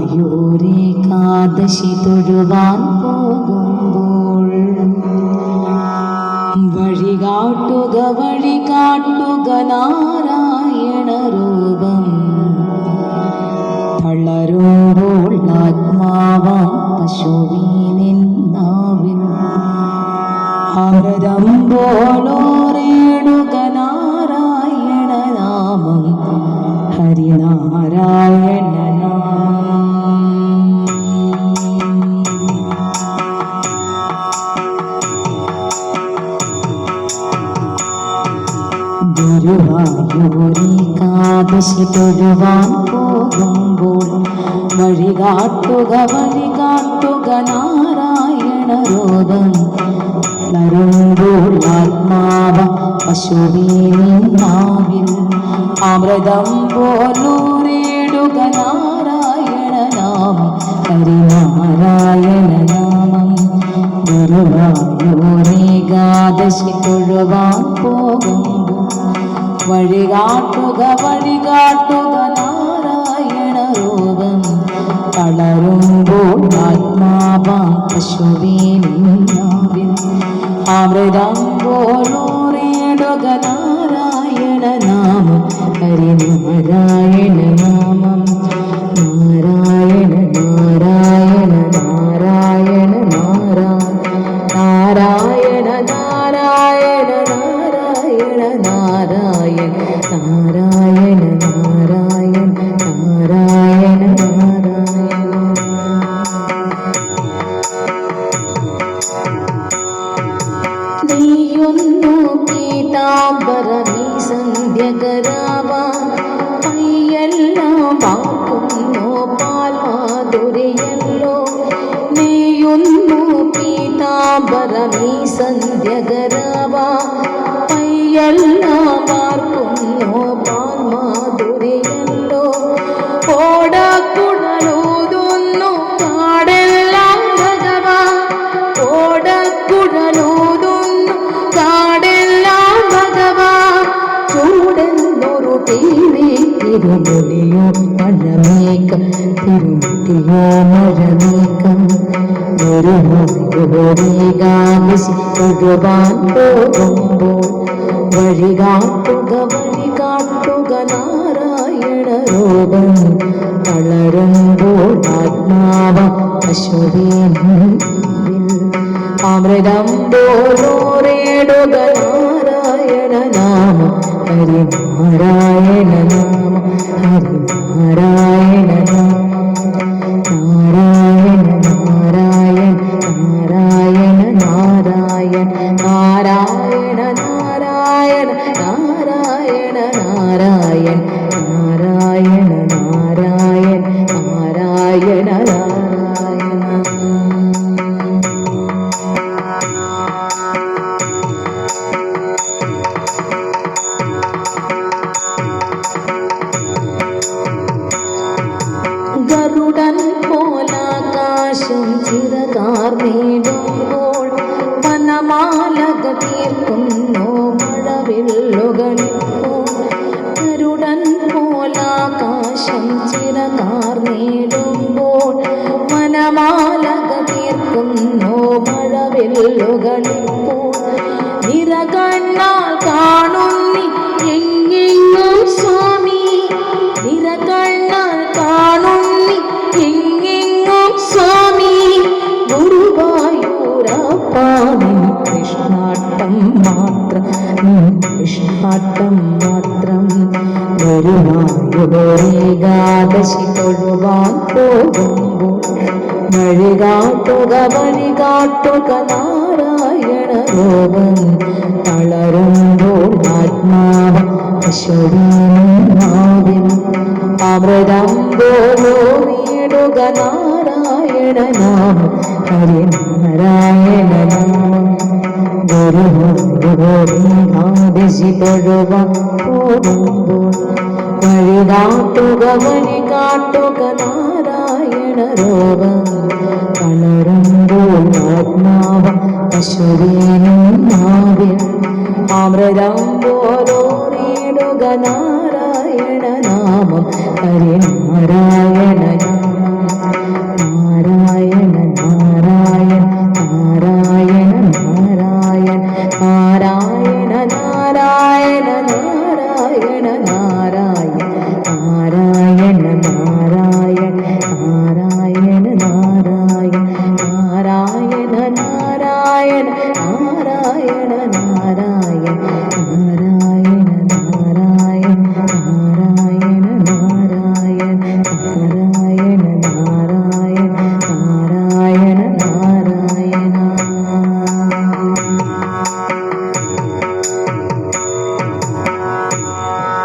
ഗുരുവായൂരേകാദശി തൊഴുവാൻ പോകുമ്പോൾ വഴികാട്ടുക നാരായണ രൂപം. തളരുമ്പോൾ ആത്മാവാം പശുവിനിന്നാവിൽ അമൃതം പോലോറേടുക നാരായണ നാമം ഹരിനാരായണ ഗുരുവായൂരേകാദശി തൊഴുവാൻ പോകുമ്പോൾ വഴികാട്ടുക നാരായണ രൂപം. വളരുമ്പോൾ ആത്മാവ പശുവിനിന്നാവിൽ അമൃതം പോലൂരേടുക നാരായണ നാമം ഹരിനാരായണ നാമം. ഗുരുവായൂരേകാദശി തൊഴുവാൻ പോകുമ്പോൾ വഴികാട്ടുക നാരായണ രൂപം. തളരുമ്പോൾ ആത്മാവാം പശുവിനിന്നാവിൽ അമൃതം പോലൂരേടുക നാരായണ നാമം ഹരിനാരായണ നാമം. നാരായണ നാരായണ നാരായണ നാരായണ നാരായണ നാരായണ നാരായണ നാരായണ നാരായണ നാരായണ നാരായണ. നീയൊന്നു പീതാംബരമീ സന്ധ്യകരാവാൻ പയ്യെല്ലാം വാക്കുന്നു പാൽമാധുരിയല്ലോ. നീയൊന്നു പീതാംബരമീ സന്ധ്യകരാവാൻ പയ്യെല്ലാം വാർക്കുന്നു പാൽമാധുരിയല്ലോ. ഓടക്കുഴലൂതുന്നു കാടെല്ലാം ഭഗവാൻ. ഓടക്കുഴലൂതുന്നു കാടെല്ലാം ഭഗവാൻ. ചൂടെന്നൊരു തീവി തിരുമുടിയോ മഴമേക്കം തിരുമുടിയോ മഴമേക്കം. ഗുരുവായൂരേകാദശി തൊഴുവാൻ പോകുമ്പോൾ വഴികാട്ടുക നാരായണ രൂപം. തളരുമ്പോൾ ആത്മാവ പശുവിനിന്നാവിൽ അമൃതം പോലൂരേടുക നാരായണ നാമം ഹരിനാരായണ നാമം ഹരിനാരായണ നാമം. നാരായണ നാരായണ നാരായണ നാരായണ നാരായണ നാരായണ നാരായണ നാരായണ നാരായണ നാരായണ നാരായണ നാരായണ. ഗരുഡൻ പോലാകാശം ചിറകാർന്നിടുമ്പോൾ വനമാലക തീർക്കുന്നു മഴവില്ലുകളിപ്പോൾ. ഗരുഡൻ പോലാകാശം ചിറകാർന്നിടുമ്പോൾ വനമാലക തീർക്കുന്നു മഴവില്ലുകളിപ്പോൾ. നിറകണ്ണാൽ കാണുന്നി എങ്ങെങ്ങും സ്വാമി. നിറകണ്ണാൽ കാണുന്നി എങ്ങെങ്ങും സ്വാമി. ഗുരുവായൂരപ്പ നിൻ കൃഷ്ണാട്ടം മാത്രം കൃഷ്ണാട്ടം മാത്രം. ഗുരുവായൂരേകാദശി തൊഴുവാൻ പോകുമ്പോൾ വഴികാട്ടുക നാരായണ രൂപം. തളരുമ്പോൾ ആത്മാവ പശുവിനിന്നാവിൽ അമൃതം പോലൂരേടുക നാരായണ നാമം ഹരിനാരായണ നാമം. ഗുരുവായൂരേകാദശി തൊഴുവാൻ പോകുമ്പോൾ വഴികാട്ടുക നാരായണ രൂപം. തളരുമ്പോൾ ആത്മാവ പശുവിനിന്നാവിൽ അമൃതം പോലൂരേടുക നാരായണ നാമം ഹരിനാരായണ നാമം നാരായണ നാരായണ